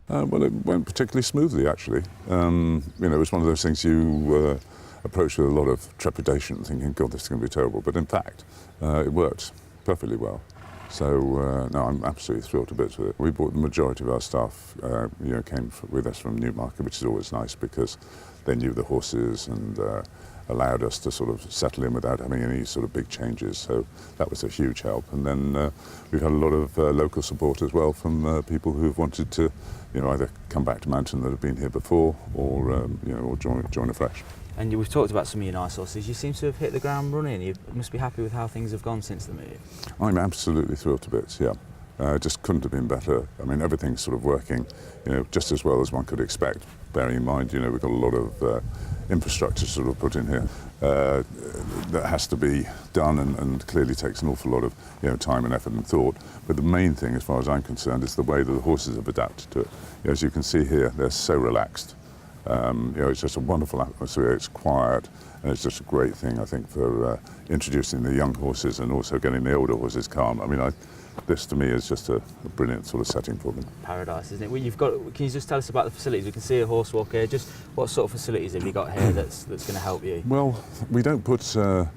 Well, it went particularly smoothly, actually. It was one of those things you approach with a lot of trepidation, thinking, God, this is going to be terrible. But in fact, it worked perfectly well. So, no, I'm absolutely thrilled to bits with it. We brought the majority of our staff, came with us from Newmarket, which is always nice because they knew the horses and allowed us to sort of settle in without having any sort of big changes. So that was a huge help. And then we've had a lot of local support as well from people who've wanted to, either come back to Manton that have been here before or join afresh. And we've talked about some of your nice horses. You seem to have hit the ground running. You must be happy with how things have gone since the move. I'm absolutely thrilled to bits, yeah. Just couldn't have been better. I mean, everything's sort of working, just as well as one could expect. Bearing in mind, we've got a lot of infrastructure sort of put in here that has to be done and clearly takes an awful lot of time and effort and thought. But the main thing, as far as I'm concerned, is the way that the horses have adapted to it. As you can see here, they're so relaxed. It's just a wonderful atmosphere. It's quiet, and it's just a great thing, I think, for introducing the young horses and also getting the older horses calm. I mean, this to me is just a brilliant sort of setting for them. Paradise, isn't it? Well, can you just tell us about the facilities? We can see a horse walk here. Just what sort of facilities have you got here that's going to help you? Well, we don't put a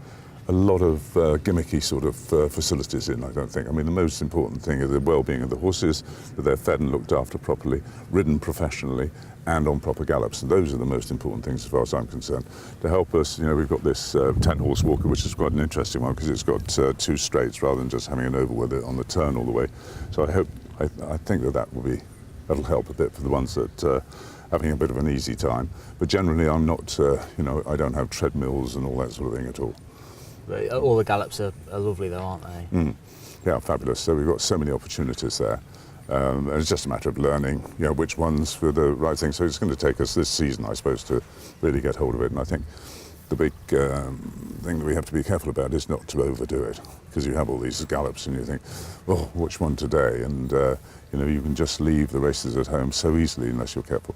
lot of gimmicky sort of facilities in, I don't think. I mean, the most important thing is the well-being of the horses, that they're fed and looked after properly, ridden professionally, and on proper gallops. And those are the most important things as far as I'm concerned. To help us, we've got this 10-horse walker, which is quite an interesting one because it's got 2 straights rather than just having an oval with it on the turn all the way. So I think that'll help a bit for the ones that having a bit of an easy time. But generally, I'm not, I don't have treadmills and all that sort of thing at all. But all the gallops are lovely though, aren't they? Yeah, fabulous. So we've got so many opportunities there. And it's just a matter of learning, which ones were the right thing. So it's going to take us this season, I suppose, to really get hold of it. And I think the big thing that we have to be careful about is not to overdo it, because you have all these gallops and you think, oh, which one today? And, you can just leave the races at home so easily unless you're careful.